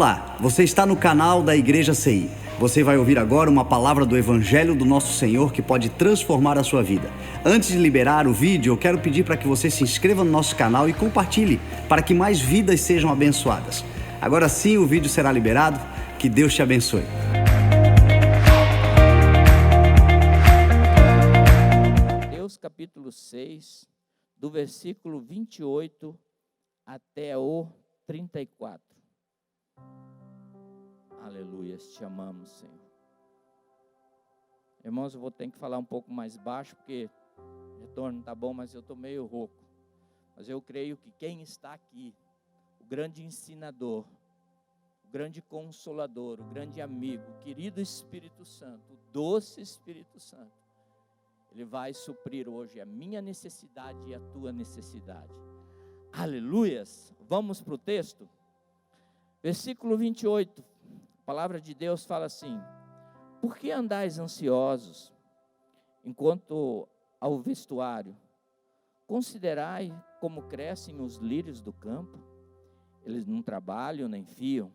Olá, você está no canal da Igreja CI. Você vai ouvir agora uma palavra do Evangelho do Nosso Senhor que pode transformar a sua vida. Antes de liberar o vídeo, eu quero pedir para que você se inscreva no nosso canal e compartilhe, para que mais vidas sejam abençoadas. Agora sim o vídeo será liberado. Que Deus te abençoe. Mateus capítulo 6, do versículo 28 até o 34. Aleluia, te amamos, Senhor. Irmãos, eu vou ter que falar um pouco mais baixo, porque o retorno está bom, mas eu estou meio rouco. Mas eu creio que quem está aqui, o grande ensinador, o grande consolador, o grande amigo, o querido Espírito Santo, o doce Espírito Santo, ele vai suprir hoje a minha necessidade e a tua necessidade. Aleluias! Vamos para o texto? Versículo 28. A palavra de Deus fala assim: por que andais ansiosos, enquanto ao vestuário? Considerai como crescem os lírios do campo, eles não trabalham nem fiam.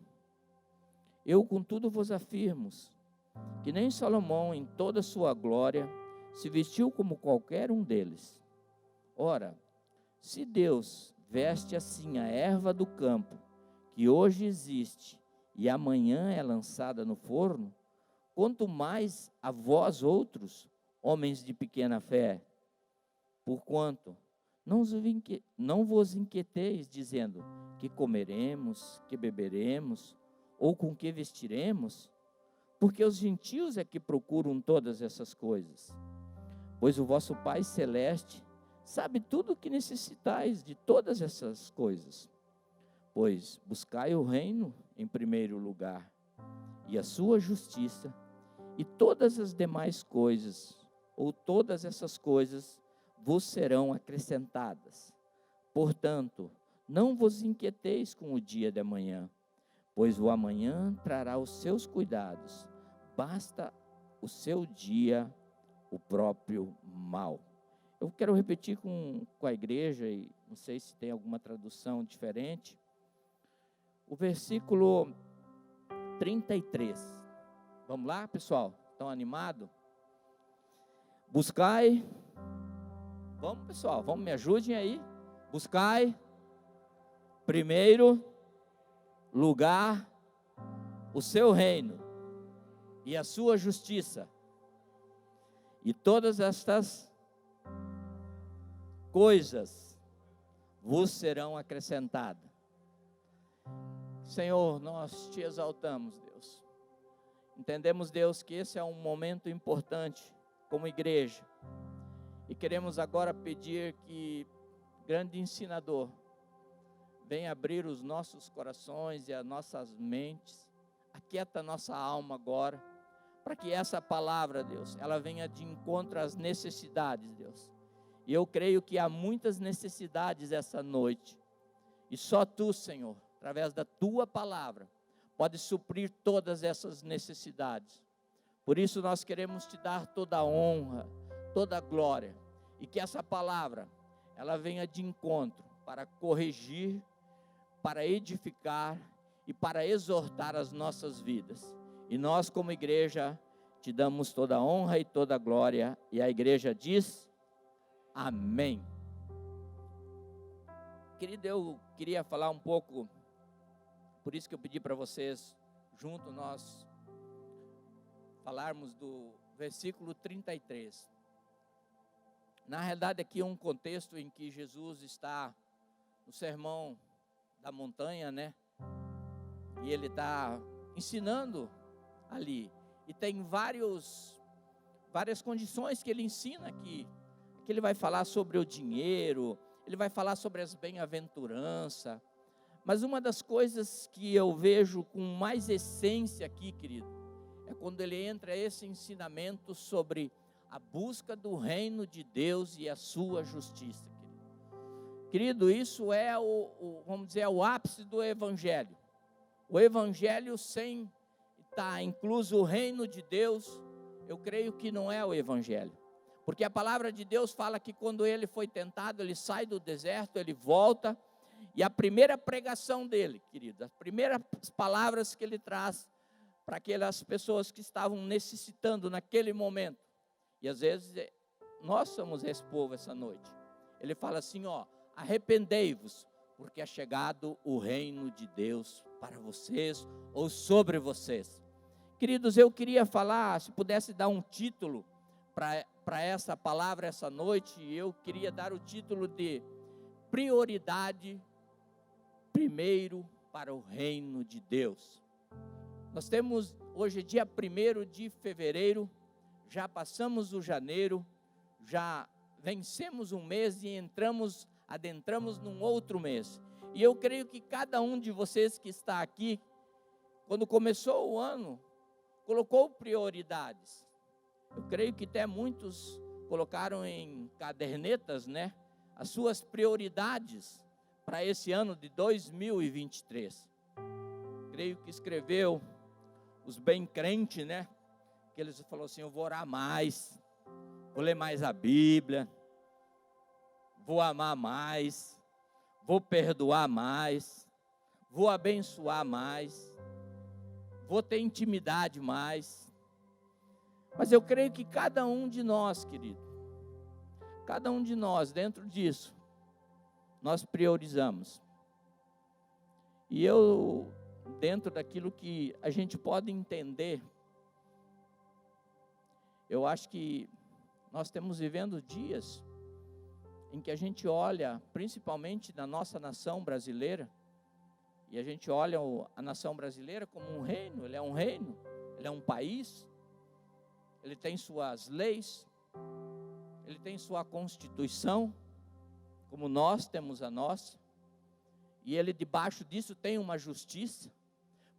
Eu, contudo, vos afirmo, que nem Salomão, em toda a sua glória, se vestiu como qualquer um deles. Ora, se Deus veste assim a erva do campo, que hoje existe, e amanhã é lançada no forno, quanto mais a vós outros, homens de pequena fé. Porquanto não vos inquieteis, dizendo, que comeremos, que beberemos, ou com que vestiremos? Porque os gentios é que procuram todas essas coisas. Pois o vosso Pai Celeste sabe tudo o que necessitais de todas essas coisas. Pois buscai o reino em primeiro lugar, e a sua justiça, e todas as demais coisas, ou todas essas coisas, vos serão acrescentadas. Portanto, não vos inquieteis com o dia de amanhã, pois o amanhã trará os seus cuidados. Basta o seu dia o próprio mal. Eu quero repetir com a igreja, e não sei se tem alguma tradução diferente, o versículo 33. Vamos lá, pessoal? Estão animados? Buscai. Vamos, pessoal, vamos, me ajudem aí. Buscai primeiro lugar o seu reino e a sua justiça, e todas estas coisas vos serão acrescentadas. Senhor, nós te exaltamos, Deus. Entendemos, Deus, que esse é um momento importante como igreja. E queremos agora pedir que, grande ensinador, venha abrir os nossos corações e as nossas mentes. Aquieta a nossa alma agora, para que essa palavra, Deus, ela venha de encontro às necessidades, Deus. E eu creio que há muitas necessidades essa noite. E só Tu, Senhor, através da Tua palavra, pode suprir todas essas necessidades. Por isso nós queremos Te dar toda a honra, toda a glória, e que essa palavra, ela venha de encontro para corrigir, para edificar e para exortar as nossas vidas. E nós, como igreja, Te damos toda a honra e toda a glória, e a igreja diz, amém. Querido, eu queria falar um pouco, por isso que eu pedi para vocês, junto nós, falarmos do versículo 33. Na realidade, aqui é um contexto em que Jesus está no sermão da montanha, né? E ele está ensinando ali. E tem várias condições que ele ensina aqui. Que ele vai falar sobre o dinheiro, ele vai falar sobre as bem-aventuranças. Mas uma das coisas que eu vejo com mais essência aqui, querido, é quando ele entra esse ensinamento sobre a busca do reino de Deus e a sua justiça, querido. Querido, isso é vamos dizer, o ápice do evangelho. O evangelho sem estar incluso o reino de Deus, eu creio que não é o evangelho. Porque a palavra de Deus fala que quando ele foi tentado, ele sai do deserto, ele volta, E a primeira pregação dele, querido, as primeiras palavras que ele traz para aquelas pessoas que estavam necessitando naquele momento. E às vezes nós somos esse povo essa noite. Ele fala assim, arrependei-vos, porque é chegado o reino de Deus para vocês ou sobre vocês. Queridos, eu queria falar, se pudesse dar um título para essa palavra essa noite, eu queria dar o título de prioridade primeiro para o reino de Deus. Nós temos hoje dia 1º de fevereiro, já passamos o janeiro, já vencemos um mês e adentramos num outro mês. E eu creio que cada um de vocês que está aqui, quando começou o ano, colocou prioridades. Eu creio que até muitos colocaram em cadernetas, né, as suas prioridades para esse ano de 2023. Creio que escreveu os bem crentes, né, que eles falaram assim, eu vou orar mais, vou ler mais a Bíblia, vou amar mais, vou perdoar mais, vou abençoar mais, vou ter intimidade mais. Mas eu creio que cada um de nós, querido, cada um de nós, dentro disso, nós priorizamos. E eu, dentro daquilo que a gente pode entender, eu acho que nós estamos vivendo dias em que a gente olha, principalmente na nossa nação brasileira, e a gente olha a nação brasileira como um reino, ele é um país, ele tem suas leis, ele tem sua constituição, como nós temos a nossa, e ele debaixo disso tem uma justiça.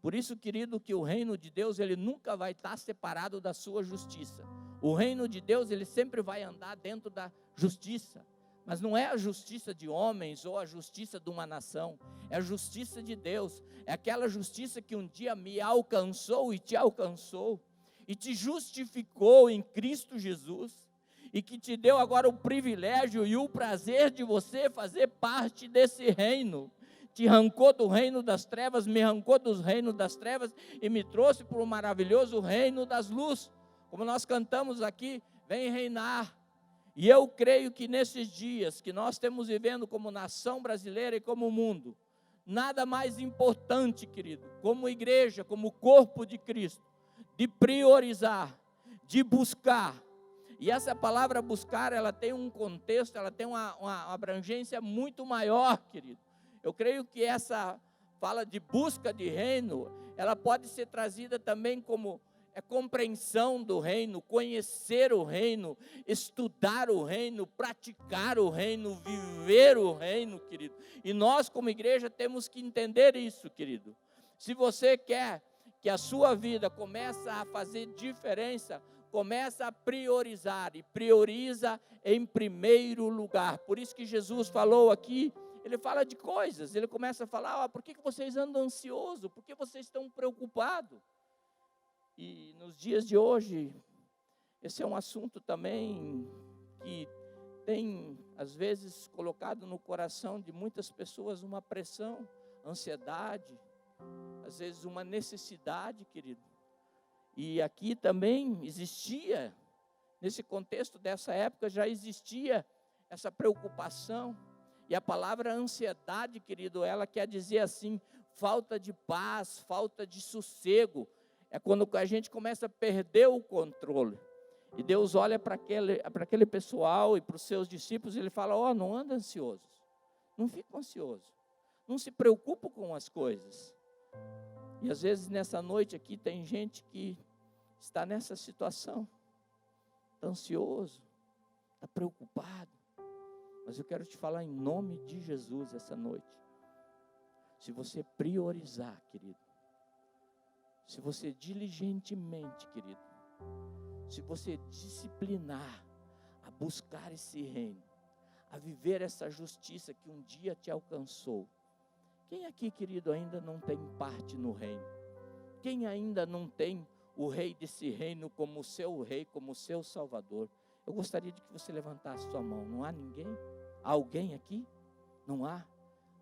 Por isso, querido, que o reino de Deus, ele nunca vai estar separado da sua justiça. O reino de Deus, ele sempre vai andar dentro da justiça. Mas não é a justiça de homens ou a justiça de uma nação, é a justiça de Deus. É aquela justiça que um dia me alcançou e te alcançou, e te justificou em Cristo Jesus, e que te deu agora o privilégio e o prazer de você fazer parte desse reino. Te arrancou do reino das trevas, me arrancou dos reinos das trevas e me trouxe para o maravilhoso reino das luzes. Como nós cantamos aqui, vem reinar. E eu creio que nesses dias que nós estamos vivendo como nação brasileira e como mundo, nada mais importante, querido, como igreja, como corpo de Cristo, de priorizar, de buscar. E essa palavra buscar, ela tem um contexto, ela tem uma abrangência muito maior, querido. Eu creio que essa fala de busca de reino, ela pode ser trazida também como compreensão do reino, conhecer o reino, estudar o reino, praticar o reino, viver o reino, querido. E nós como igreja temos que entender isso, querido. Se você quer que a sua vida comece a fazer diferença, começa a priorizar, e prioriza em primeiro lugar. Por isso que Jesus falou aqui, ele fala de coisas, ele começa a falar, por que vocês andam ansiosos, por que vocês estão preocupados? E nos dias de hoje, esse é um assunto também que tem, às vezes, colocado no coração de muitas pessoas uma pressão, ansiedade, às vezes uma necessidade, querido. E aqui também existia, nesse contexto dessa época, já existia essa preocupação. E a palavra ansiedade, querido, ela quer dizer assim, falta de paz, falta de sossego. É quando a gente começa a perder o controle. E Deus olha para aquele pessoal e para os seus discípulos, e ele fala, não anda ansioso, não fica ansioso, não se preocupa com as coisas. E às vezes nessa noite aqui tem gente que está nessa situação, está ansioso, está preocupado. Mas eu quero te falar em nome de Jesus essa noite. Se você priorizar, querido, se você diligentemente, querido, se você disciplinar a buscar esse reino, a viver essa justiça que um dia te alcançou. Quem aqui, querido, ainda não tem parte no reino? Quem ainda não tem o rei desse reino como seu rei, como seu salvador? Eu gostaria de que você levantasse sua mão. Não há ninguém? Há alguém aqui? Não há?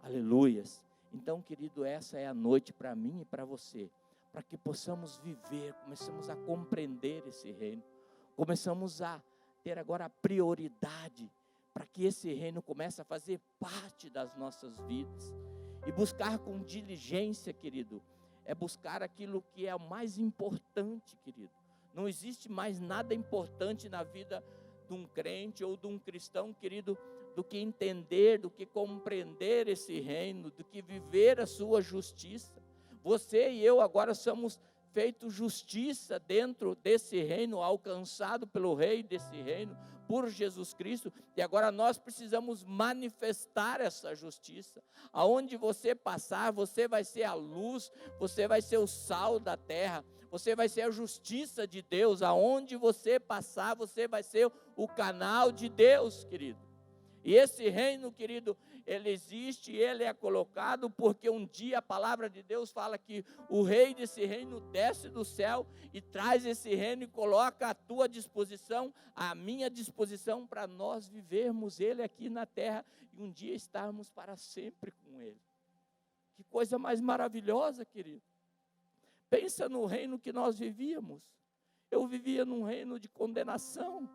Aleluias. Então, querido, essa é a noite para mim e para você, para que possamos viver, começamos a compreender esse reino, começamos a ter agora a prioridade, para que esse reino comece a fazer parte das nossas vidas, e buscar com diligência, querido, é buscar aquilo que é o mais importante, querido. Não existe mais nada importante na vida de um crente ou de um cristão, querido, do que entender, do que compreender esse reino, do que viver a sua justiça. Você e eu agora somos feitos justiça dentro desse reino, alcançado pelo Rei desse reino, por Jesus Cristo, e agora nós precisamos manifestar essa justiça. Aonde você passar, você vai ser a luz, você vai ser o sal da terra, você vai ser a justiça de Deus. Aonde você passar, você vai ser o canal de Deus, querido. E esse reino, querido, ele existe, ele é colocado, porque um dia a palavra de Deus fala que o rei desse reino desce do céu e traz esse reino e coloca à tua disposição, à minha disposição, para nós vivermos ele aqui na terra e um dia estarmos para sempre com ele. Que coisa mais maravilhosa, querido. Pensa no reino que nós vivíamos. Eu vivia num reino de condenação.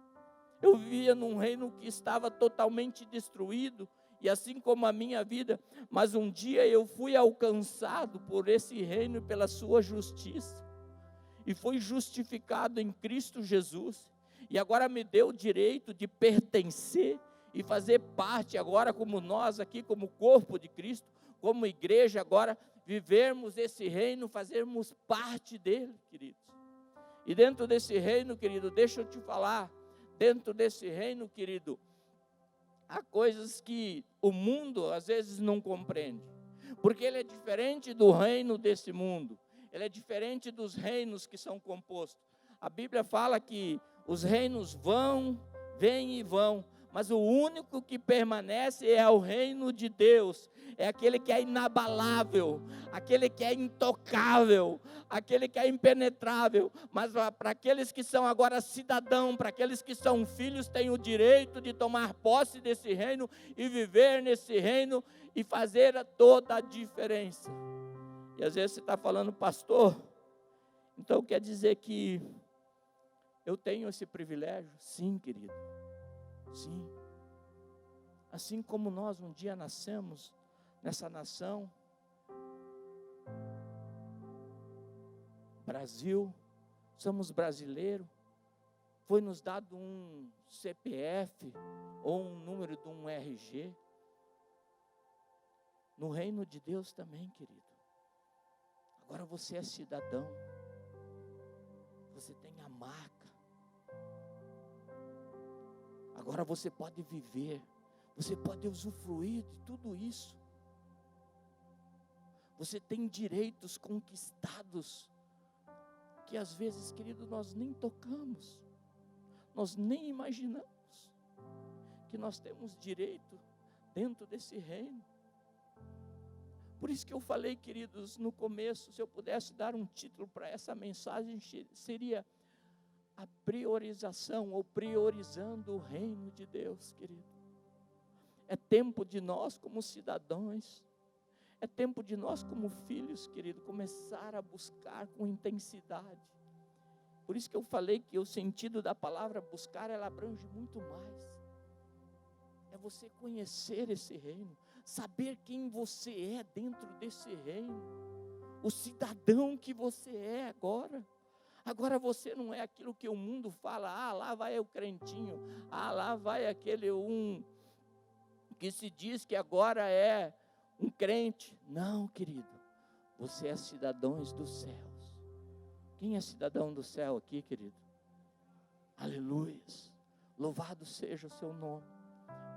Eu vivia num reino que estava totalmente destruído, e assim como a minha vida, mas um dia eu fui alcançado por esse reino e pela sua justiça, e fui justificado em Cristo Jesus, e agora me deu o direito de pertencer e fazer parte agora, como nós aqui, como corpo de Cristo, como igreja agora, vivermos esse reino, fazermos parte dele, queridos. E dentro desse reino, querido, deixa eu te falar, dentro desse reino, querido, há coisas que o mundo às vezes não compreende, porque ele é diferente do reino desse mundo, ele é diferente dos reinos que são compostos. A Bíblia fala que os reinos vêm e vão, mas o único que permanece é o reino de Deus, é aquele que é inabalável, aquele que é intocável, aquele que é impenetrável. Mas para aqueles que são agora cidadãos, para aqueles que são filhos, têm o direito de tomar posse desse reino e viver nesse reino e fazer toda a diferença. E às vezes você está falando, pastor, então quer dizer que eu tenho esse privilégio? Sim, querido. Sim, assim como nós um dia nascemos nessa nação, Brasil, somos brasileiros, foi nos dado um CPF ou um número de um RG, no reino de Deus também, querido. Agora você é cidadão, você tem a marca. Agora você pode viver, você pode usufruir de tudo isso. Você tem direitos conquistados, que às vezes, querido, nós nem tocamos, nós nem imaginamos, que nós temos direito dentro desse reino. Por isso que eu falei, queridos, no começo, se eu pudesse dar um título para essa mensagem, seria a priorização, ou priorizando o reino de Deus, querido. É tempo de nós como cidadãos, é tempo de nós como filhos, querido, começar a buscar com intensidade. Por isso que eu falei que o sentido da palavra buscar, ela abrange muito mais. É você conhecer esse reino, saber quem você é dentro desse reino, o cidadão que você é agora. Agora você não é aquilo que o mundo fala, lá vai o crentinho, lá vai aquele que se diz que agora é um crente. Não, querido, você é cidadão dos céus. Quem é cidadão do céu aqui, querido? Aleluias, louvado seja o seu nome.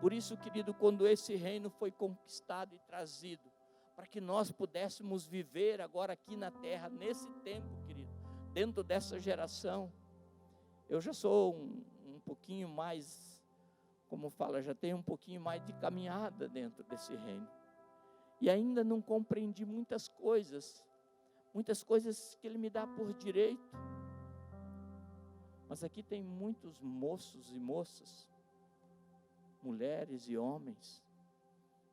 Por isso, querido, quando esse reino foi conquistado e trazido, para que nós pudéssemos viver agora aqui na terra, nesse tempo, querido, dentro dessa geração, eu já sou um pouquinho mais, como fala, já tenho um pouquinho mais de caminhada dentro desse reino, e ainda não compreendi muitas coisas que Ele me dá por direito, mas aqui tem muitos moços e moças, mulheres e homens,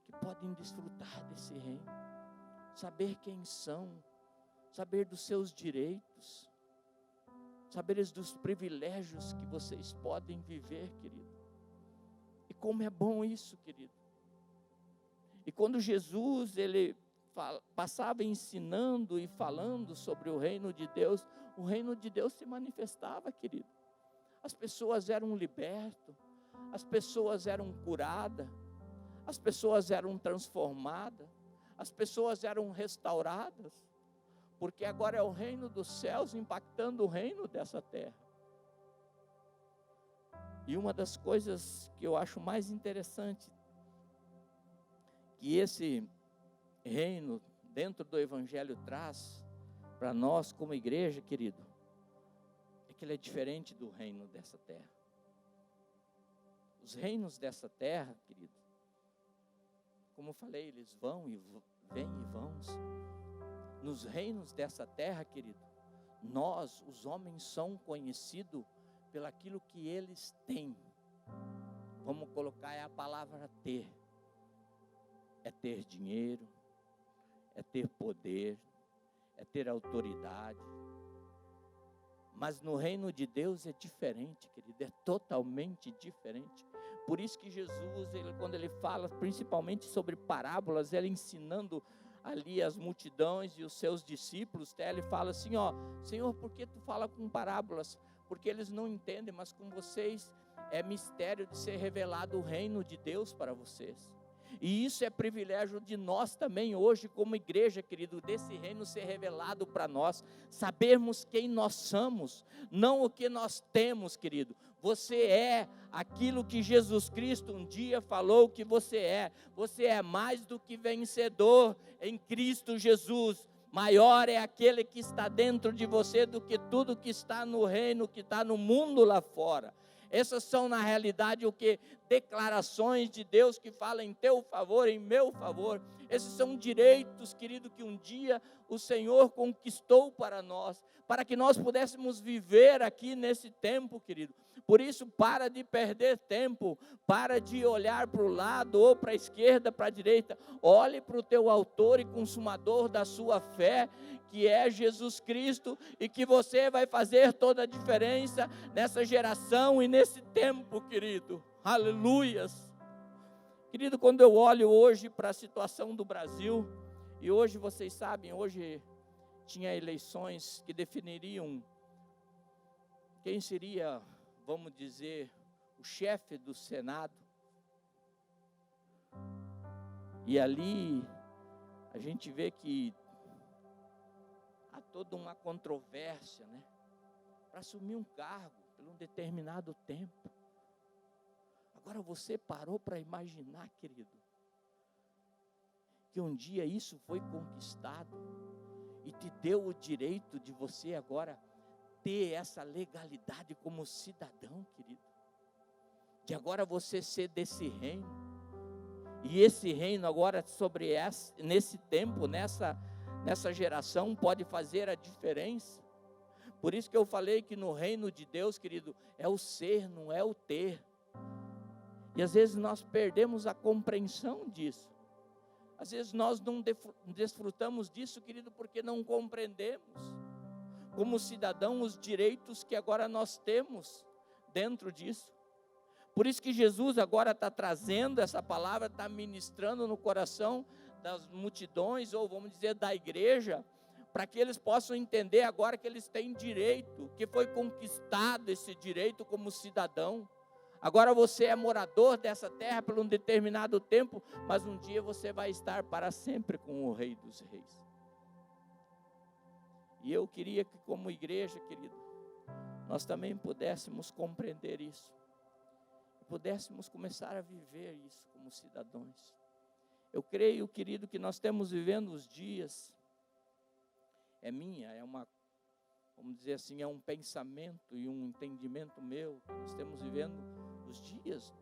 que que podem desfrutar desse reino, saber quem são, saber dos seus direitos, saber dos privilégios que vocês podem viver, querido. E como é bom isso, querido. E quando Jesus, ele passava ensinando e falando sobre o reino de Deus se manifestava, querido. As pessoas eram libertas, as pessoas eram curadas, as pessoas eram transformadas, as pessoas eram restauradas, porque agora é o reino dos céus impactando o reino dessa terra. E uma das coisas que eu acho mais interessante, que esse reino dentro do Evangelho traz para nós como igreja, querido, é que ele é diferente do reino dessa terra. Os reinos dessa terra, querido, como eu falei, eles vão e vêm e vão. Nos reinos dessa terra, querido, nós, os homens, são conhecidos pelaquilo que eles têm. Vamos colocar a palavra ter. É ter dinheiro, é ter poder, é ter autoridade. Mas no reino de Deus é diferente, querido, é totalmente diferente. Por isso que Jesus, quando ele fala principalmente sobre parábolas, ele ensinando ali as multidões e os seus discípulos, ele fala assim, Senhor, por que tu fala com parábolas? Porque eles não entendem, mas com vocês é mistério de ser revelado o reino de Deus para vocês. E isso é privilégio de nós também hoje como igreja, querido, desse reino ser revelado para nós, sabermos quem nós somos, não o que nós temos, querido. Você é aquilo que Jesus Cristo um dia falou que você é mais do que vencedor em Cristo Jesus. Maior é aquele que está dentro de você do que tudo que está no reino, que está no mundo lá fora. Essas são, na realidade, o que? Declarações de Deus que falam em teu favor, em meu favor. Esses são direitos, querido, que um dia o Senhor conquistou para nós, para que nós pudéssemos viver aqui nesse tempo, querido. Por isso, para de perder tempo, para de olhar para o lado, ou para a esquerda, para a direita. Olhe para o teu autor e consumador da sua fé, que é Jesus Cristo, e que você vai fazer toda a diferença nessa geração e nesse tempo, querido. Aleluias. Querido, quando eu olho hoje para a situação do Brasil, e hoje vocês sabem, hoje tinha eleições que definiriam quem seria, vamos dizer, o chefe do Senado. E ali a gente vê que há toda uma controvérsia, né? Para assumir um cargo por um determinado tempo. Agora você parou para imaginar, querido, que um dia isso foi conquistado e te deu o direito de você agora ter essa legalidade como cidadão, querido. De agora você ser desse reino. E esse reino agora nesse tempo, nessa geração, pode fazer a diferença. Por isso que eu falei que no reino de Deus, querido, é o ser, não é o ter. E às vezes nós perdemos a compreensão disso. Às vezes nós não desfrutamos disso, querido, porque não compreendemos, como cidadão, os direitos que agora nós temos dentro disso. Por isso que Jesus agora está trazendo essa palavra, está ministrando no coração das multidões, ou vamos dizer da igreja, para que eles possam entender agora que eles têm direito, que foi conquistado esse direito como cidadão. Agora você é morador dessa terra por um determinado tempo, mas um dia você vai estar para sempre com o Rei dos Reis. E eu queria que como igreja, querido, nós também pudéssemos compreender isso. Pudéssemos começar a viver isso como cidadãos. Eu creio, querido, que nós estamos vivendo os dias, vamos dizer assim, é um pensamento e um entendimento meu, que nós estamos vivendo os dias,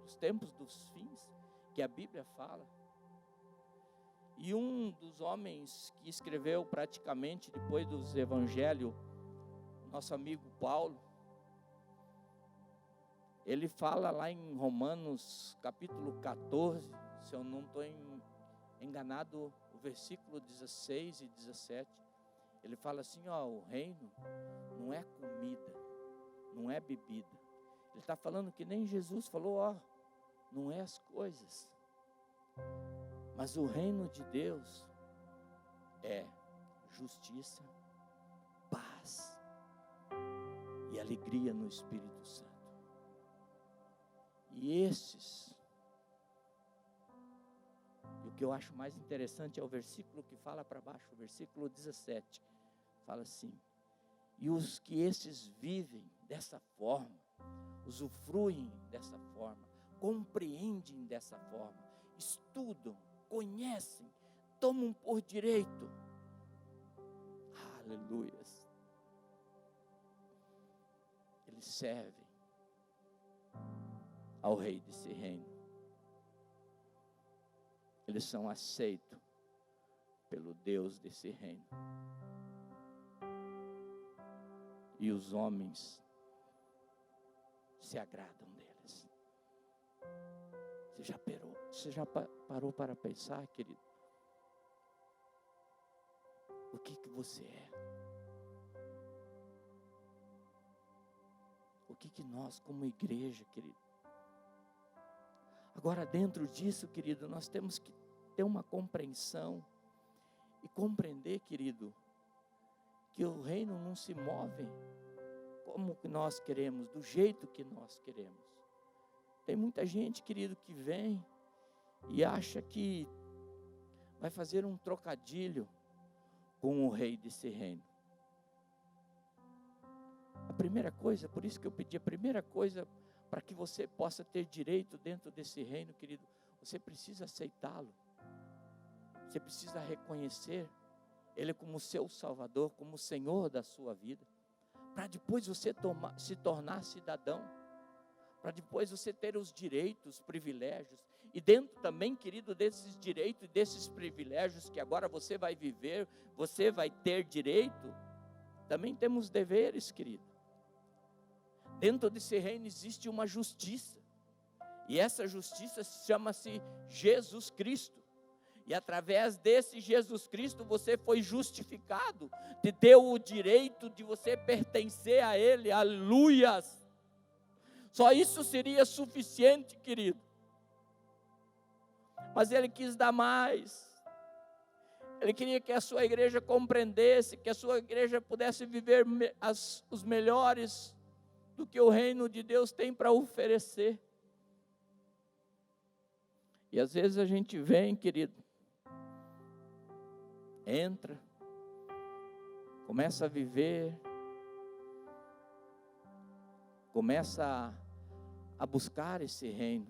os tempos dos fins, que a Bíblia fala. E um dos homens que escreveu praticamente depois dos evangelhos, nosso amigo Paulo, ele fala lá em Romanos capítulo 14, se eu não estou enganado, o versículo 16 e 17, ele fala assim, ó, o reino não é comida, não é bebida. Ele está falando que nem Jesus falou, ó, não é as coisas. Mas o reino de Deus é justiça, paz e alegria no Espírito Santo. E esses, e o que eu acho mais interessante é o versículo que fala para baixo, o versículo 17, fala assim, e os que esses vivem dessa forma, usufruem dessa forma, compreendem dessa forma, estudam, conhecem, tomam por direito, aleluias, eles servem ao rei desse reino, eles são aceitos pelo Deus desse reino, e os homens se agradam deles. Você já parou para pensar, querido? O que você é? O que nós, como igreja, querido? Agora, dentro disso, querido, nós temos que ter uma compreensão e compreender, querido, que o reino não se move como nós queremos, do jeito que nós queremos. Tem muita gente, querido, que vem e acha que vai fazer um trocadilho com o rei desse reino. A primeira coisa, por isso que eu pedi, a primeira coisa, para que você possa ter direito dentro desse reino, querido, você precisa aceitá-lo. Você precisa reconhecer Ele como seu Salvador, como o Senhor da sua vida, para depois você se tornar cidadão, para depois você ter os direitos, privilégios, e dentro também, querido, desses direitos e desses privilégios que agora você vai viver, você vai ter direito, também temos deveres, querido. Dentro desse reino existe uma justiça, e essa justiça chama-se Jesus Cristo. E através desse Jesus Cristo você foi justificado, te deu o direito de você pertencer a Ele, aleluias. Só isso seria suficiente, querido. Mas Ele quis dar mais. Ele queria que a sua igreja compreendesse, que a sua igreja pudesse viver os melhores do que o reino de Deus tem para oferecer. E às vezes a gente vem, querido, entra, começa a viver, começa a buscar esse reino,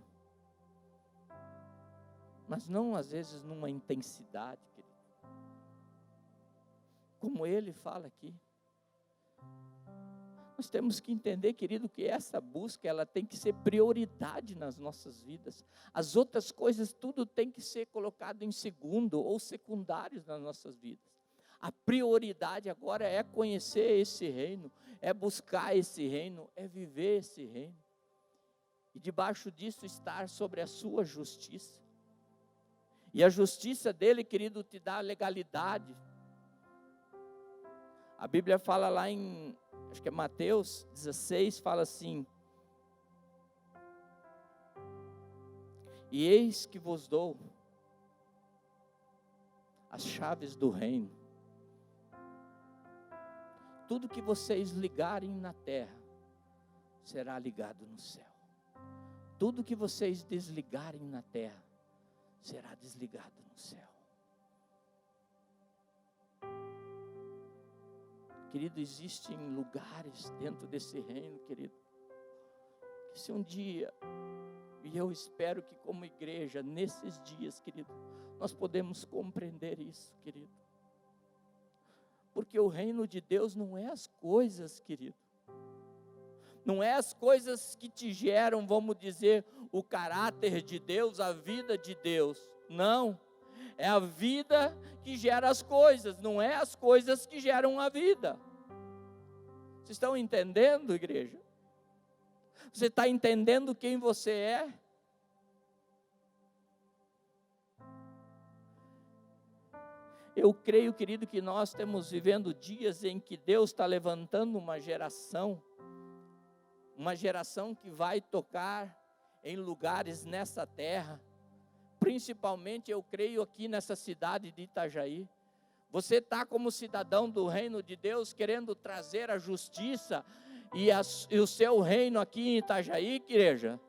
mas não às vezes numa intensidade, querido, como ele fala aqui. Nós temos que entender, querido, que essa busca, ela tem que ser prioridade nas nossas vidas. As outras coisas, tudo tem que ser colocado em segundo ou secundários nas nossas vidas. A prioridade agora é conhecer esse reino, é buscar esse reino, é viver esse reino. E debaixo disso estar sobre a sua justiça. E a justiça dele, querido, te dá legalidade. A Bíblia fala lá em, acho que é Mateus 16, fala assim: e eis que vos dou as chaves do reino. Tudo que vocês ligarem na terra será ligado no céu. Tudo que vocês desligarem na terra será desligado no céu. Querido, existem lugares dentro desse reino, querido, que se um dia, e eu espero que como igreja, nesses dias, querido, nós podemos compreender isso, querido. Porque o reino de Deus não é as coisas, querido. Não é as coisas que te geram, vamos dizer, o caráter de Deus, a vida de Deus. Não. É a vida que gera as coisas, não é as coisas que geram a vida. Vocês estão entendendo, igreja? Você está entendendo quem você é? Eu creio, querido, que nós estamos vivendo dias em que Deus está levantando uma geração que vai tocar em lugares nessa terra, principalmente eu creio aqui nessa cidade de Itajaí. Você está como cidadão do reino de Deus, querendo trazer a justiça e o seu reino aqui em Itajaí, igreja.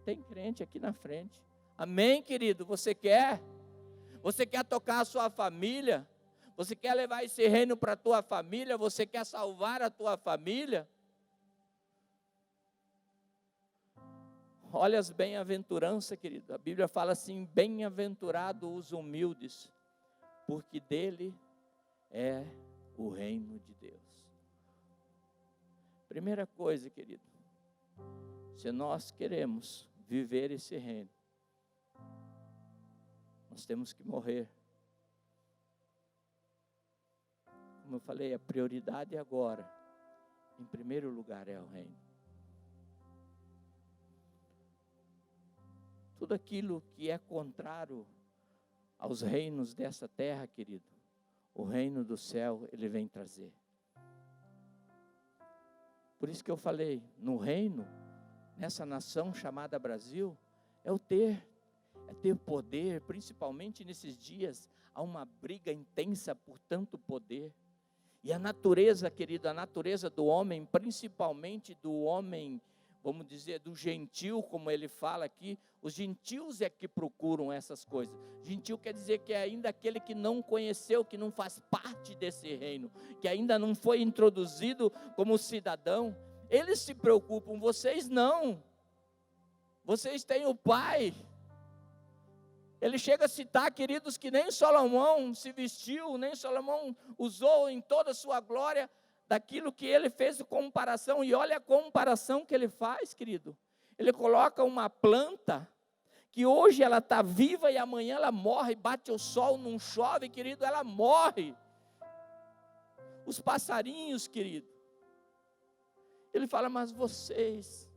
Tem crente aqui na frente. Amém, querido? Você quer? Você quer tocar a sua família? Você quer levar esse reino para a tua família? Você quer salvar a tua família? Olha as bem-aventuranças, querido. A Bíblia fala assim: bem-aventurados os humildes, porque dele é o reino de Deus. Primeira coisa, querido, se nós queremos viver esse reino, nós temos que morrer. Como eu falei, a prioridade agora, em primeiro lugar, é o reino. Tudo aquilo que é contrário aos reinos dessa terra, querido, o reino do céu, ele vem trazer. Por isso que eu falei, no reino, nessa nação chamada Brasil, é ter poder, principalmente nesses dias, há uma briga intensa por tanto poder. E a natureza, querido, a natureza do homem, principalmente do homem, vamos dizer, do gentil, como ele fala aqui, os gentios é que procuram essas coisas. Gentil quer dizer que é ainda aquele que não conheceu, que não faz parte desse reino, que ainda não foi introduzido como cidadão. Eles se preocupam, vocês não. Vocês têm o Pai. Ele chega a citar, queridos, que nem Salomão se vestiu, nem Salomão usou em toda a sua glória daquilo que ele fez de comparação. E olha a comparação que ele faz, querido. Ele coloca uma planta que hoje ela está viva e amanhã ela morre, bate o sol, não chove, querido, ela morre. Os passarinhos, querido. Ele fala, mas vocês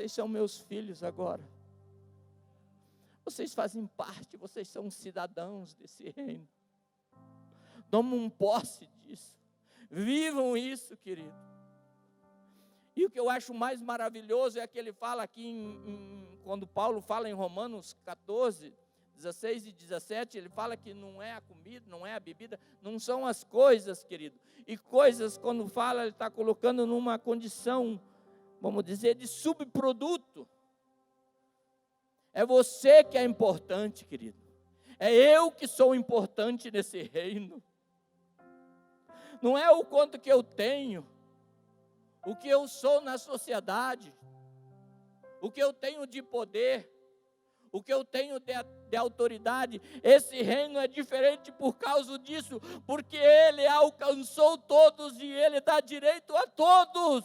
são meus filhos agora. Vocês fazem parte, vocês são cidadãos desse reino. Tomem posse disso. Vivam isso, querido. E o que eu acho mais maravilhoso é que ele fala aqui, quando Paulo fala em Romanos 14, 16 e 17, ele fala que não é a comida, não é a bebida, não são as coisas, querido. E coisas, quando fala, ele está colocando numa condição, vamos dizer, de subproduto. É você que é importante, querido. É eu que sou importante nesse reino. Não é o quanto que eu tenho, o que eu sou na sociedade, o que eu tenho de poder, o que eu tenho de autoridade. Esse reino é diferente por causa disso, porque ele alcançou todos e ele dá direito a todos.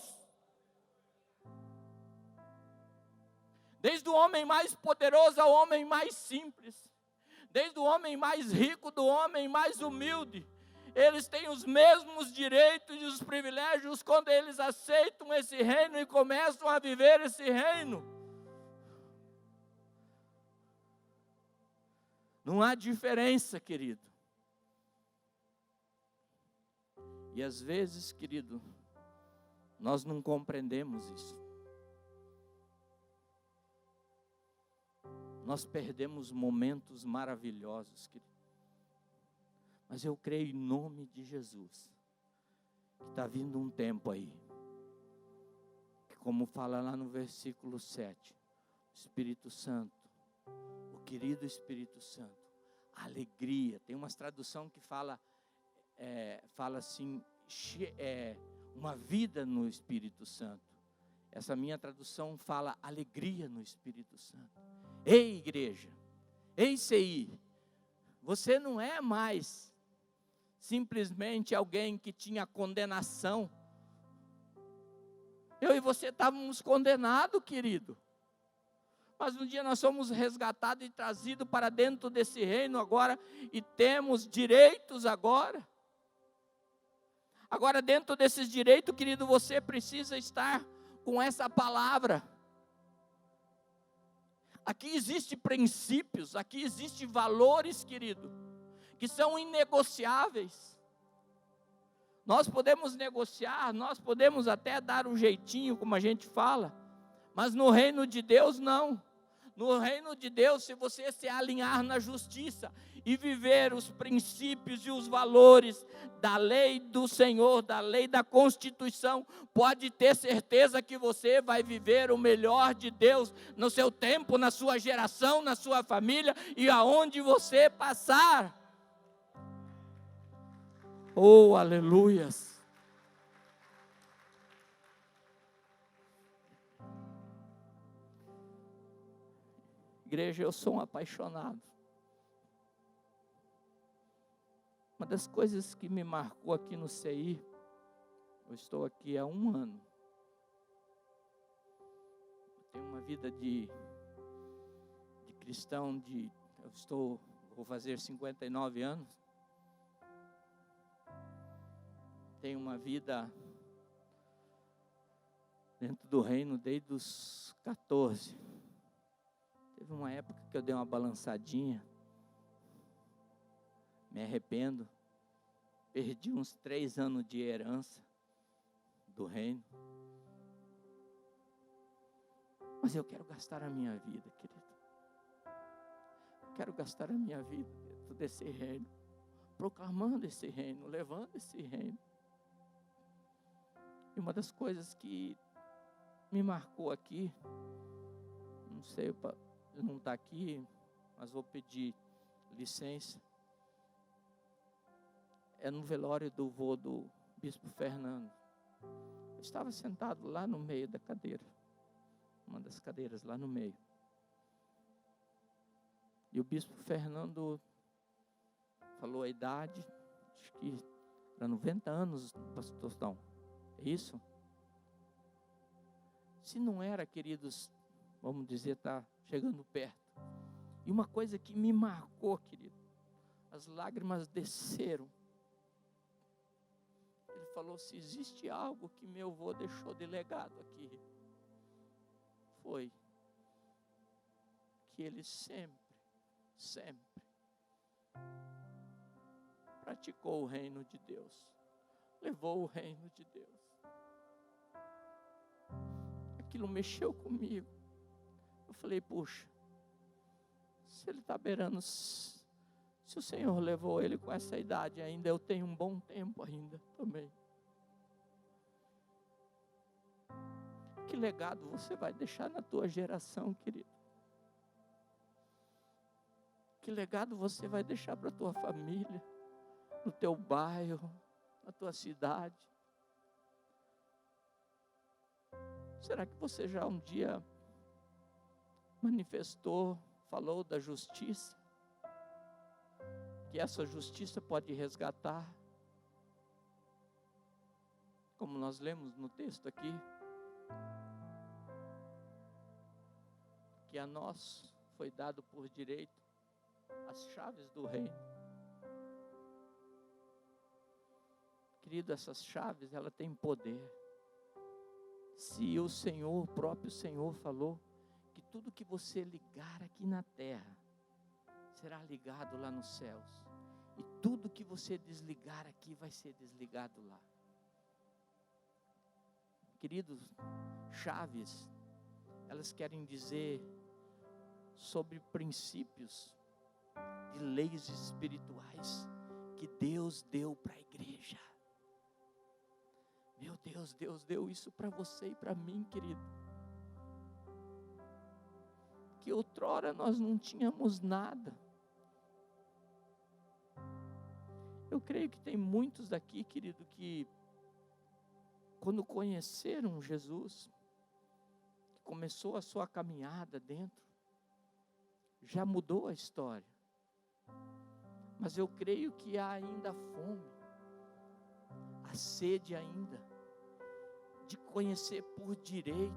Desde o homem mais poderoso ao homem mais simples, desde o homem mais rico do homem mais humilde, eles têm os mesmos direitos e os privilégios quando eles aceitam esse reino e começam a viver esse reino. Não há diferença, querido. E às vezes, querido, nós não compreendemos isso. Nós perdemos momentos maravilhosos, querido. Mas eu creio em nome de Jesus, que está vindo um tempo aí, que como fala lá no versículo 7, o Espírito Santo, o querido Espírito Santo, a alegria, tem umas tradução que fala assim, uma vida no Espírito Santo. Essa minha tradução fala alegria no Espírito Santo. Ei, igreja, ei, CI, você não é mais simplesmente alguém que tinha condenação. Eu e você estávamos condenados, querido. Mas um dia nós somos resgatados e trazidos para dentro desse reino agora, e temos direitos agora. Agora, dentro desses direitos, querido, você precisa estar com essa palavra. Aqui existem princípios, aqui existem valores, querido, que são inegociáveis. Nós podemos negociar, nós podemos até dar um jeitinho, como a gente fala, mas no reino de Deus não. No reino de Deus, se você se alinhar na justiça e viver os princípios e os valores da lei do Senhor, da lei da Constituição, pode ter certeza que você vai viver o melhor de Deus no seu tempo, na sua geração, na sua família e aonde você passar. Oh, aleluias! Igreja, eu sou um apaixonado. Uma das coisas que me marcou aqui no CI, eu estou aqui há 1 ano. Eu tenho uma vida de cristão, vou fazer 59 anos. Tenho uma vida dentro do reino desde os 14. Teve uma época que eu dei uma balançadinha, me arrependo, perdi uns 3 anos de herança do reino, mas eu quero gastar a minha vida, querido, quero gastar a minha vida dentro desse reino, proclamando esse reino, levando esse reino. E uma das coisas que me marcou aqui, não sei, não está aqui, mas vou pedir licença. É no velório do vô do Bispo Fernando. Eu estava sentado lá no meio da cadeira, uma das cadeiras lá no meio. E o Bispo Fernando falou a idade, acho que era 90 anos, pastor Tostão. É isso? Se não era, queridos, vamos dizer, está chegando perto. E uma coisa que me marcou, querido, as lágrimas desceram. Ele falou, se existe algo que meu avô deixou de legado aqui, foi que ele sempre praticou o reino de Deus, levou o reino de Deus. Aquilo mexeu comigo. Eu falei, puxa, se ele está beirando, se o Senhor levou ele com essa idade ainda, eu tenho um bom tempo ainda também. Que legado você vai deixar na tua geração, querido? Que legado você vai deixar para a tua família, no teu bairro, na tua cidade? Será que você já um dia manifestou, falou da justiça? Que essa justiça pode resgatar, como nós lemos no texto aqui, que a nós foi dado por direito as chaves do reino. Querido, essas chaves, ela tem poder. Se o Senhor, o próprio Senhor falou que tudo que você ligar aqui na terra será ligado lá nos céus, e tudo que você desligar aqui vai ser desligado lá. Queridos, chaves, elas querem dizer sobre princípios de leis espirituais que Deus deu para a igreja. Meu Deus, Deus deu isso para você e para mim, querido. Que outrora nós não tínhamos nada. Eu creio que tem muitos daqui, querido, que quando conheceram Jesus, que começou a sua caminhada dentro, já mudou a história. Mas eu creio que há ainda a fome, a sede ainda, de conhecer por direito,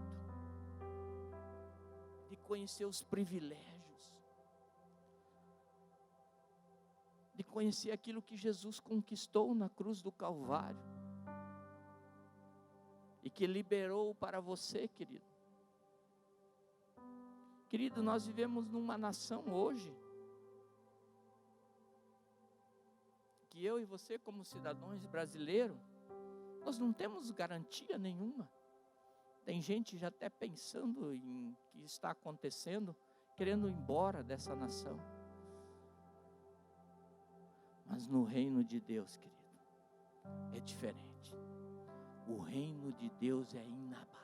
de conhecer os privilégios, de conhecer aquilo que Jesus conquistou na cruz do Calvário, e que liberou para você, querido. Querido, nós vivemos numa nação hoje que eu e você, como cidadãos brasileiros, nós não temos garantia nenhuma. Tem gente já até pensando em o que está acontecendo, querendo ir embora dessa nação. Mas no reino de Deus, querido, é diferente. O reino de Deus é inabalável.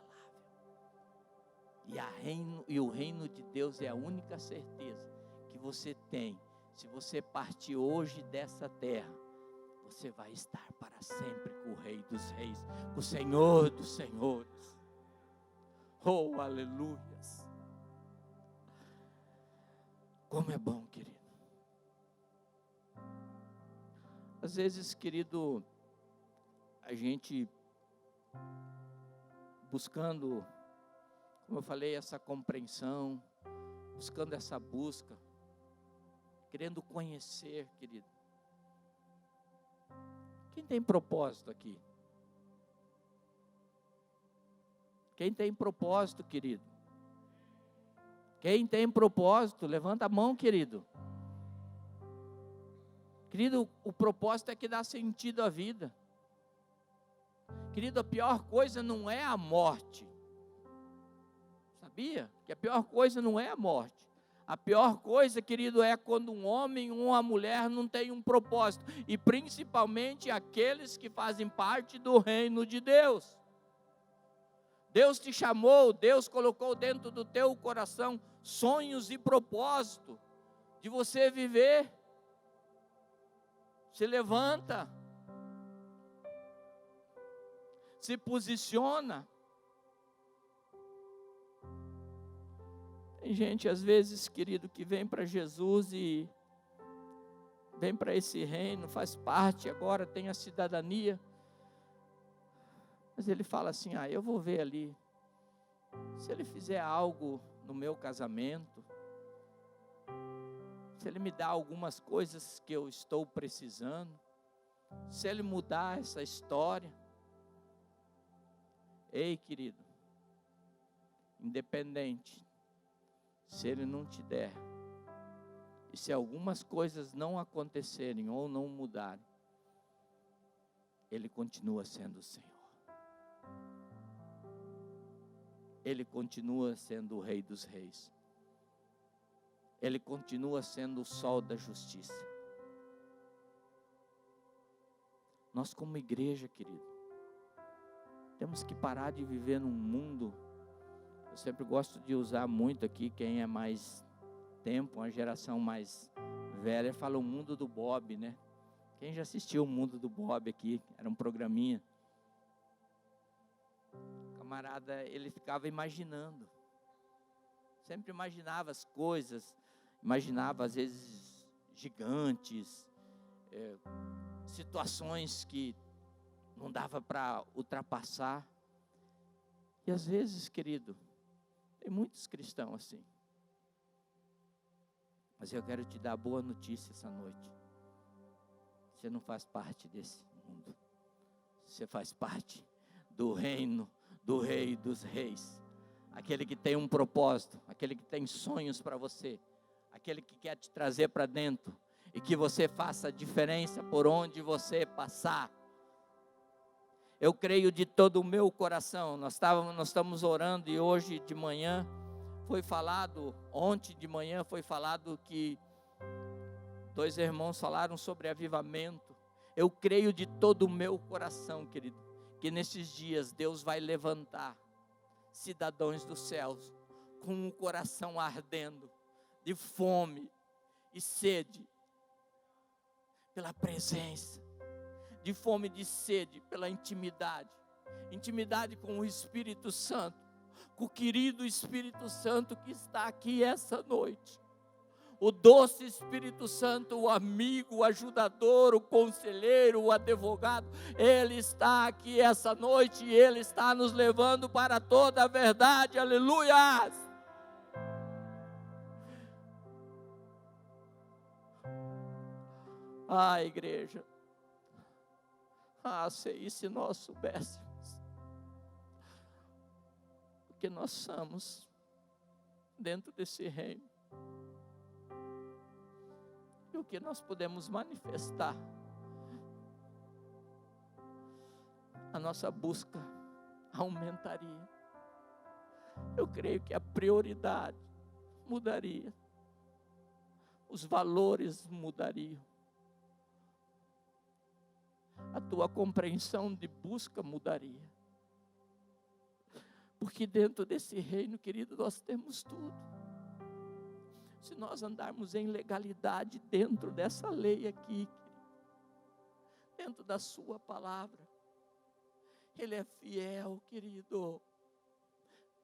E o reino de Deus é a única certeza que você tem. Se você partir hoje dessa terra, você vai estar para sempre com o Rei dos Reis, com o Senhor dos Senhores. Oh, aleluias. Como é bom, querido. Às vezes, querido, a gente buscando, como eu falei, essa compreensão, buscando essa busca, querendo conhecer, querido. Quem tem propósito aqui? Quem tem propósito, querido? Quem tem propósito, levanta a mão, querido. Querido, o propósito é que dá sentido à vida. Querido, a pior coisa não é a morte. Sabia? Que a pior coisa não é a morte. A pior coisa, querido, é quando um homem ou uma mulher não tem um propósito. E principalmente aqueles que fazem parte do reino de Deus. Deus te chamou, Deus colocou dentro do teu coração sonhos e propósito de você viver. Se levanta, se posiciona. Tem gente às vezes, querido, que vem para Jesus e vem para esse reino, faz parte agora, tem a cidadania. Mas ele fala assim, eu vou ver ali. Se ele fizer algo no meu casamento, se ele me dá algumas coisas que eu estou precisando, se ele mudar essa história. Ei, querido, independente, se ele não te der, e se algumas coisas não acontecerem ou não mudarem, ele continua sendo o Senhor. Ele continua sendo o Rei dos Reis. Ele continua sendo o sol da justiça. Nós como igreja, querido, temos que parar de viver num mundo. Eu sempre gosto de usar muito aqui, quem é mais tempo, uma geração mais velha, fala o mundo do Bob, né? Quem já assistiu o mundo do Bob aqui? Era um programinha. O camarada, ele ficava imaginando. Sempre imaginava as coisas, imaginava às vezes gigantes, situações que não dava para ultrapassar. E às vezes, querido, tem muitos cristãos assim. Mas eu quero te dar boa notícia essa noite. Você não faz parte desse mundo. Você faz parte do reino do Rei dos Reis. Aquele que tem um propósito, aquele que tem sonhos para você, aquele que quer te trazer para dentro e que você faça a diferença por onde você passar. Eu creio de todo o meu coração. Nós estamos orando e hoje de manhã foi falado, ontem de manhã foi falado que 2 irmãos falaram sobre avivamento. Eu creio de todo o meu coração, querido, que nesses dias Deus vai levantar cidadãos dos céus com o coração ardendo de fome e sede pela presença, de fome e de sede pela intimidade com o Espírito Santo, com o querido Espírito Santo que está aqui essa noite. O doce Espírito Santo, o amigo, o ajudador, o conselheiro, o advogado, Ele está aqui essa noite e Ele está nos levando para toda a verdade, aleluias! Igreja, se nós soubéssemos o que nós somos dentro desse reino. E o que nós podemos manifestar? A nossa busca aumentaria. Eu creio que a prioridade mudaria. Os valores mudariam. A tua compreensão de busca mudaria. Porque dentro desse reino, querido, nós temos tudo. Se nós andarmos em legalidade dentro dessa lei aqui, dentro da sua palavra, Ele é fiel, querido.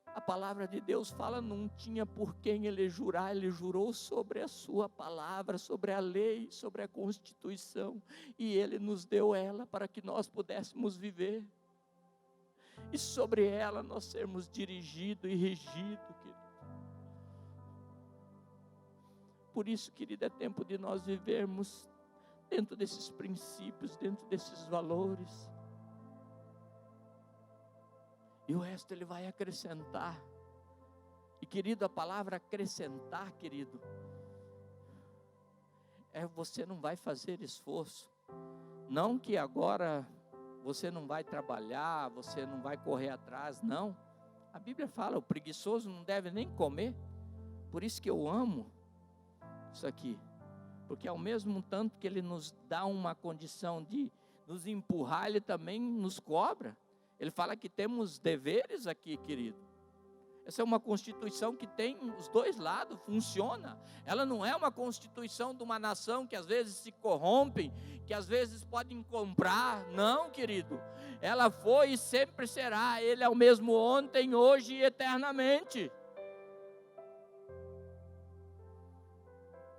A palavra de Deus fala, não tinha por quem Ele jurar, Ele jurou sobre a sua palavra, sobre a lei, sobre a Constituição, e Ele nos deu ela para que nós pudéssemos viver. E sobre ela nós sermos dirigidos e regidos, querido. Por isso, querido, é tempo de nós vivermos dentro desses princípios, dentro desses valores. E o resto Ele vai acrescentar. E, querido, a palavra acrescentar, querido, você não vai fazer esforço. Não que agora você não vai trabalhar, você não vai correr atrás, não. A Bíblia fala, o preguiçoso não deve nem comer. Por isso que eu amo isso aqui. Porque ao mesmo tanto que Ele nos dá uma condição de nos empurrar, Ele também nos cobra. Ele fala que temos deveres aqui, querido. Essa é uma constituição que tem os dois lados, funciona. Ela não é uma constituição de uma nação que às vezes se corrompem, que às vezes podem comprar. Não, querido. Ela foi e sempre será. Ele é o mesmo ontem, hoje e eternamente.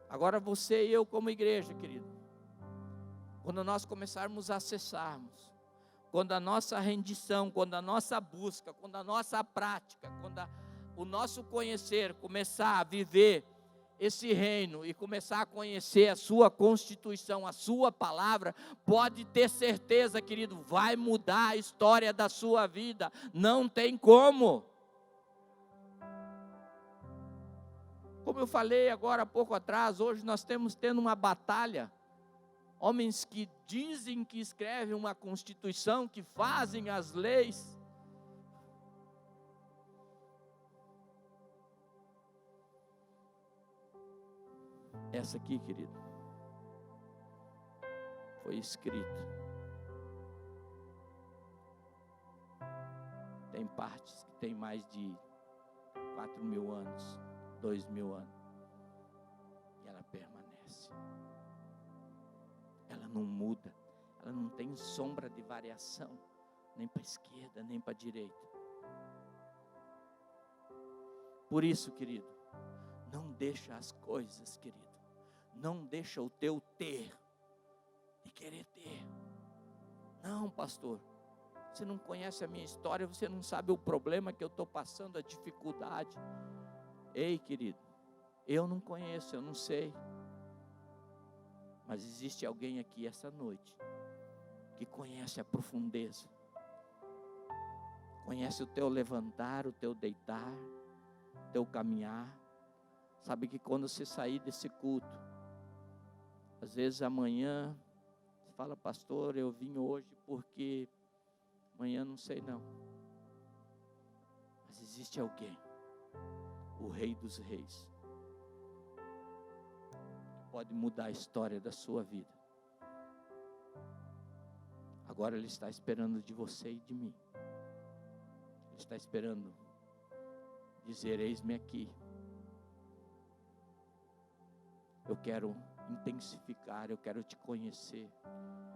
Agora você e eu como igreja, querido, quando nós começarmos a acessarmos, quando a nossa rendição, quando a nossa busca, quando a nossa prática, quando o nosso conhecer começar a viver esse reino e começar a conhecer a sua Constituição, a sua palavra, pode ter certeza, querido, vai mudar a história da sua vida. Não tem como. Como eu falei agora há pouco atrás, hoje nós estamos tendo uma batalha. Homens que dizem que escrevem uma Constituição, que fazem as leis. Essa aqui, querido, foi escrita. Tem partes que tem mais de 4.000 anos, 2.000 anos. E ela permanece. Ela não muda, ela não tem sombra de variação, nem para a esquerda, nem para a direita. Por isso, querido, não deixa as coisas, querido, não deixa o teu ter, de querer ter. Não, pastor, você não conhece a minha história, você não sabe o problema que eu estou passando, a dificuldade. Ei, querido, eu não conheço, eu não sei. Mas existe alguém aqui essa noite que conhece a profundeza, conhece o teu levantar, o teu deitar, o teu caminhar. Sabe que quando você sair desse culto, às vezes amanhã, você fala, pastor, eu vim hoje porque amanhã não sei não. Mas existe alguém, o Rei dos Reis, pode mudar a história da sua vida. Agora Ele está esperando de você e de mim. Ele está esperando dizer, eis-me aqui. Eu quero intensificar, eu quero te conhecer.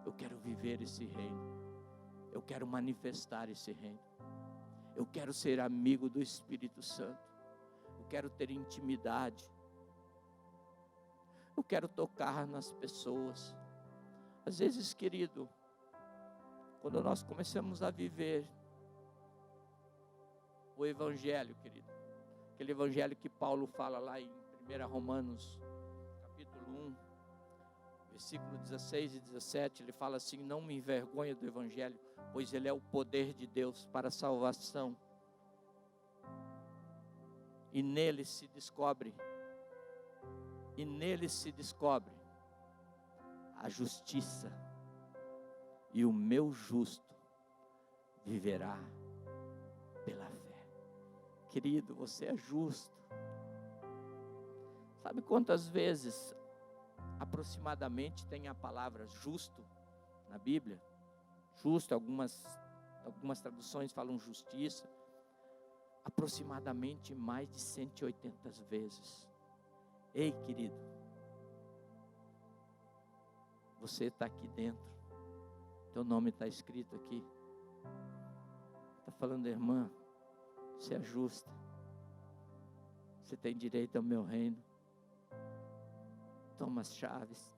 Eu quero viver esse reino. Eu quero manifestar esse reino. Eu quero ser amigo do Espírito Santo. Eu quero ter intimidade. Eu quero tocar nas pessoas. Às vezes, querido, quando nós começamos a viver o Evangelho, querido, aquele Evangelho que Paulo fala lá em 1 Romanos, capítulo 1, versículo 16 e 17, ele fala assim, não me envergonhe do Evangelho, pois ele é o poder de Deus para a salvação E nele se descobre a justiça. E o meu justo viverá pela fé. Querido, você é justo. Sabe quantas vezes aproximadamente tem a palavra justo na Bíblia? Justo, algumas traduções falam justiça. Aproximadamente mais de 180 vezes. Ei, querido, você está aqui dentro, teu nome está escrito aqui, está falando, irmã, você é justa, você tem direito ao meu reino, toma as chaves,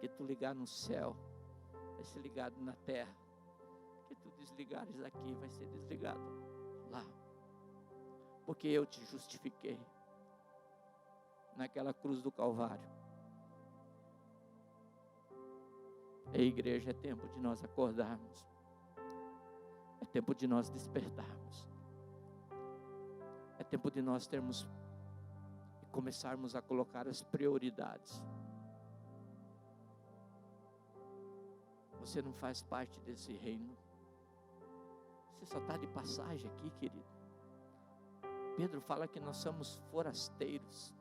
que tu ligar no céu, vai ser ligado na terra, que tu desligares aqui, vai ser desligado lá, porque eu te justifiquei, naquela cruz do Calvário. Ei, igreja, é tempo de nós acordarmos. É tempo de nós despertarmos. É tempo de nós termos e começarmos a colocar as prioridades. Você não faz parte desse reino. Você só está de passagem aqui, querido. Pedro fala que nós somos forasteiros.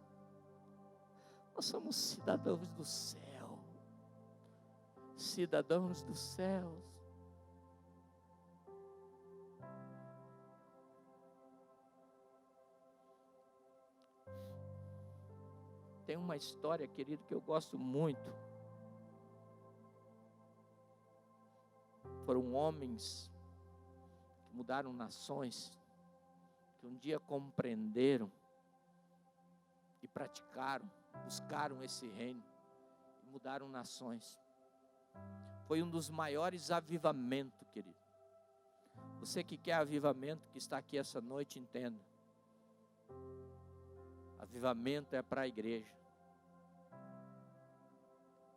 Nós somos cidadãos do céu. Cidadãos dos céus. Tem uma história, querido, que eu gosto muito. Foram homens que mudaram nações, que um dia compreenderam e praticaram, buscaram esse reino e mudaram nações. Foi um dos maiores avivamentos, querido. Você que quer avivamento, que está aqui essa noite, entenda. Avivamento é para a igreja.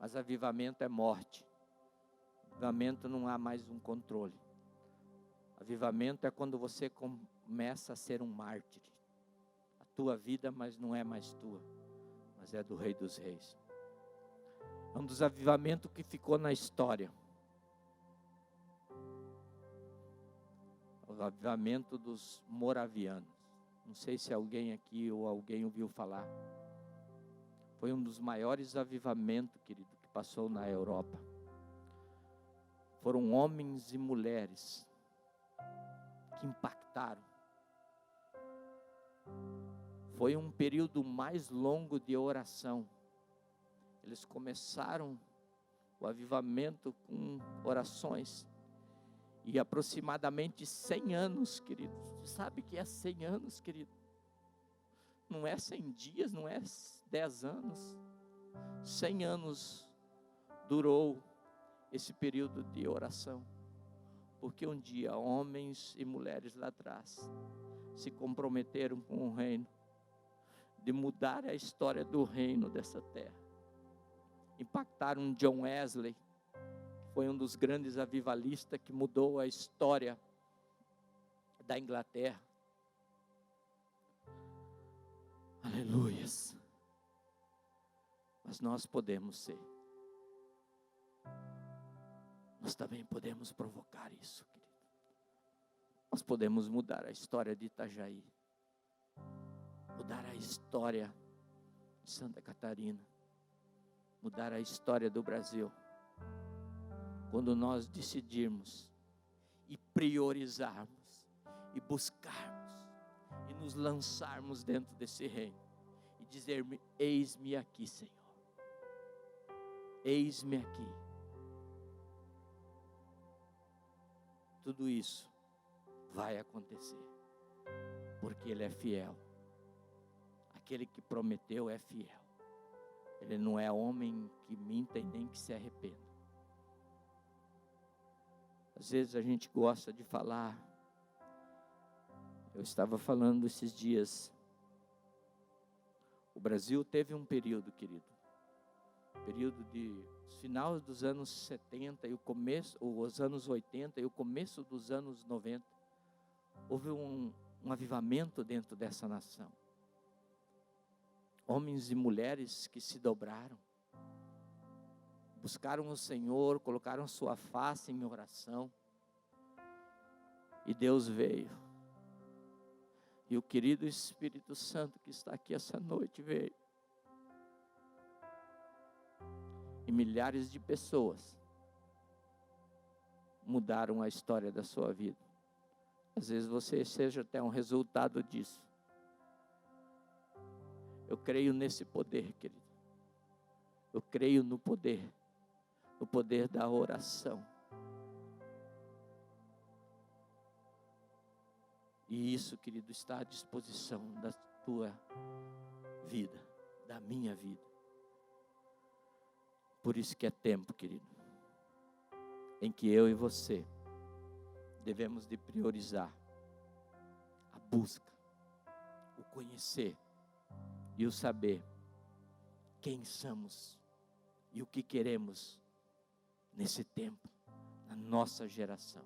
Mas avivamento é morte. Avivamento não há mais um controle. Avivamento é quando você começa a ser um mártir. A tua vida, mas não é mais tua, mas é do Rei dos Reis. É um dos avivamentos que ficou na história. O avivamento dos moravianos. Não sei se alguém aqui ou alguém ouviu falar. Foi um dos maiores avivamentos, querido, que passou na Europa. Foram homens e mulheres que impactaram. Foi um período mais longo de oração. Eles começaram o avivamento com orações. E aproximadamente 100 anos, querido. Você sabe que é 100 anos, querido? Não é 100 dias, não é 10 anos. 100 anos durou esse período de oração. Porque um dia homens e mulheres lá atrás se comprometeram com o reino. De mudar a história do reino dessa terra. Impactaram John Wesley, que foi um dos grandes avivalistas que mudou a história da Inglaterra. Aleluias. Mas nós podemos ser. Nós também podemos provocar isso, querido. Nós podemos mudar a história de Itajaí. Mudar a história de Santa Catarina. Mudar a história do Brasil. Quando nós decidirmos e priorizarmos e buscarmos e nos lançarmos dentro desse reino e dizer-me, eis-me aqui, Senhor. Eis-me aqui. Tudo isso vai acontecer, porque Ele é fiel. Aquele que prometeu é fiel. Ele não é homem que minta e nem que se arrependa. Às vezes a gente gosta de falar. Eu estava falando esses dias. O Brasil teve um período, querido. Período de final dos anos 70 e o começo, os anos 80 e o começo dos anos 90. Houve um avivamento dentro dessa nação. Homens e mulheres que se dobraram, buscaram o Senhor, colocaram sua face em oração, e Deus veio. E o querido Espírito Santo que está aqui essa noite veio. E milhares de pessoas mudaram a história da sua vida. Às vezes você seja até um resultado disso. Eu creio nesse poder, querido. Eu creio no poder da oração. E isso, querido, está à disposição da tua vida, da minha vida. Por isso que é tempo, querido, em que eu e você devemos de priorizar a busca, o conhecer e o saber quem somos e o que queremos nesse tempo, na nossa geração.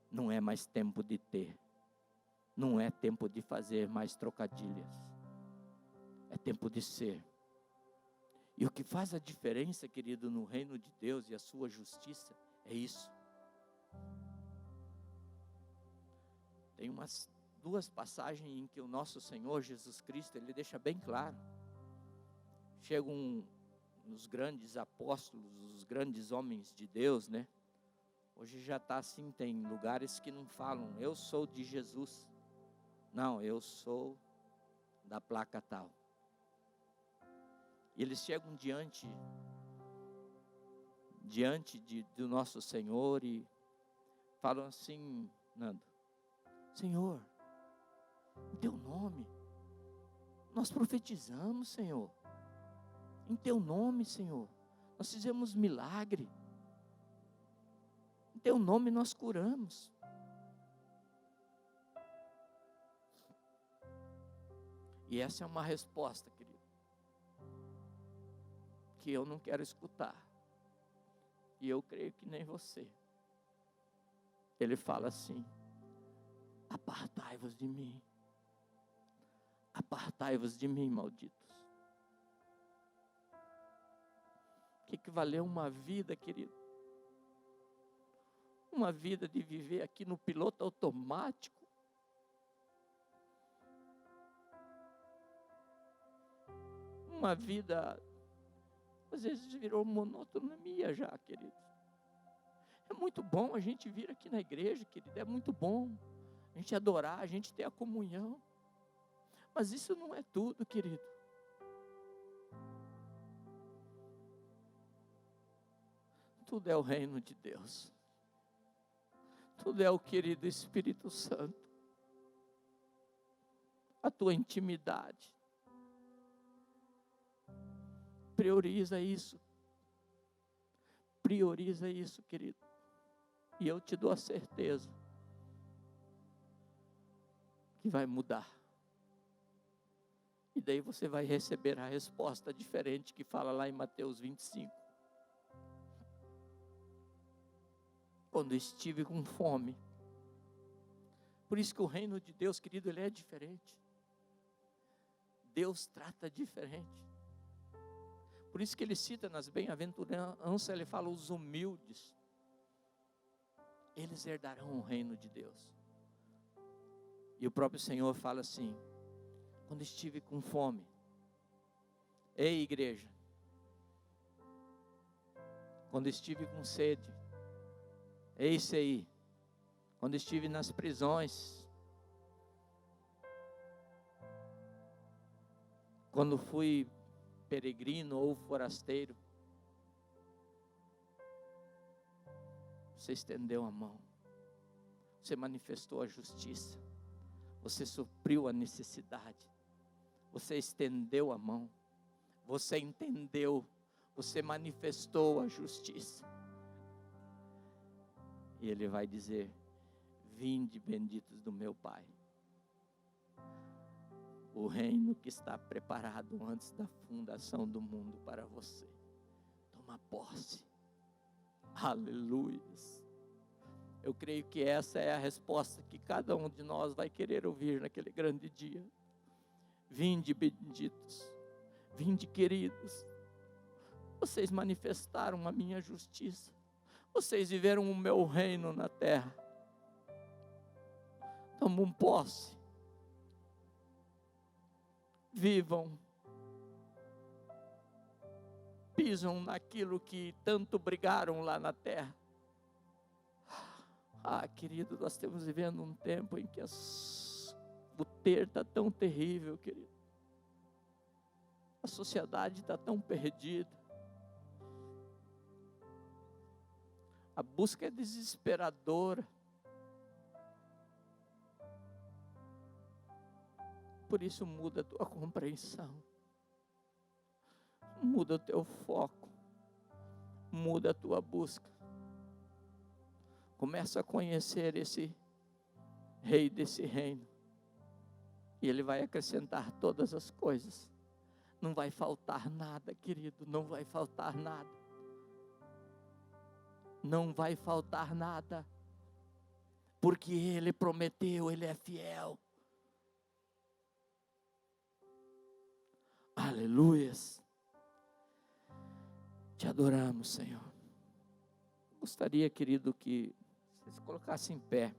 Não é mais tempo de ter. Não é tempo de fazer mais trocadilhas. É tempo de ser. E o que faz a diferença, querido, no reino de Deus e a sua justiça, é isso. Tem duas passagens em que o nosso Senhor Jesus Cristo, Ele deixa bem claro. Chegam os grandes apóstolos, os grandes homens de Deus, né? Hoje já está assim, tem lugares que não falam, eu sou de Jesus. Não, eu sou da placa tal. E eles chegam diante do nosso Senhor e falam assim, Nando, Senhor, em teu nome, nós profetizamos, Senhor. Em teu nome, Senhor, nós fizemos milagre. Em teu nome nós curamos. E essa é uma resposta, querido, que eu não quero escutar. E eu creio que nem você. Ele fala assim, apartai-vos de mim. Apartai-vos de mim, malditos. O que valeu uma vida, querido? Uma vida de viver aqui no piloto automático. Uma vida, às vezes virou monotonia já, querido. É muito bom a gente vir aqui na igreja, querido. É muito bom a gente adorar, a gente ter a comunhão. Mas isso não é tudo, querido. Tudo é o reino de Deus. Tudo é o querido Espírito Santo. A tua intimidade. Prioriza isso. Prioriza isso, querido. E eu te dou a certeza que vai mudar. E daí você vai receber a resposta diferente que fala lá em Mateus 25. Quando estive com fome. Por isso que o reino de Deus, querido, ele é diferente. Deus trata diferente. Por isso que ele cita nas bem-aventuranças, ele fala os humildes. Eles herdarão o reino de Deus. E o próprio Senhor fala assim, quando estive com fome. Ei, igreja. Quando estive com sede. Eis aí, quando estive nas prisões, quando fui peregrino ou forasteiro, você estendeu a mão, você manifestou a justiça, você supriu a necessidade, você estendeu a mão, você entendeu, você manifestou a justiça. E ele vai dizer, vinde benditos do meu Pai. O reino que está preparado antes da fundação do mundo para você. Toma posse. Aleluia. Eu creio que essa é a resposta que cada um de nós vai querer ouvir naquele grande dia. Vinde, benditos, vinde, queridos. Vocês manifestaram a minha justiça. Vocês viveram o meu reino na terra. Tomam posse. Vivam. Pisam naquilo que tanto brigaram lá na terra. Querido, nós estamos vivendo um tempo em que o ter está tão terrível, querido. A sociedade está tão perdida. A busca é desesperadora. Por isso muda a tua compreensão. Muda o teu foco. Muda a tua busca. Começa a conhecer esse rei desse reino. E ele vai acrescentar todas as coisas. Não vai faltar nada, querido. Não vai faltar nada. Não vai faltar nada. Porque ele prometeu, ele é fiel. Aleluias. Te adoramos, Senhor. Gostaria, querido, que você se colocasse em pé.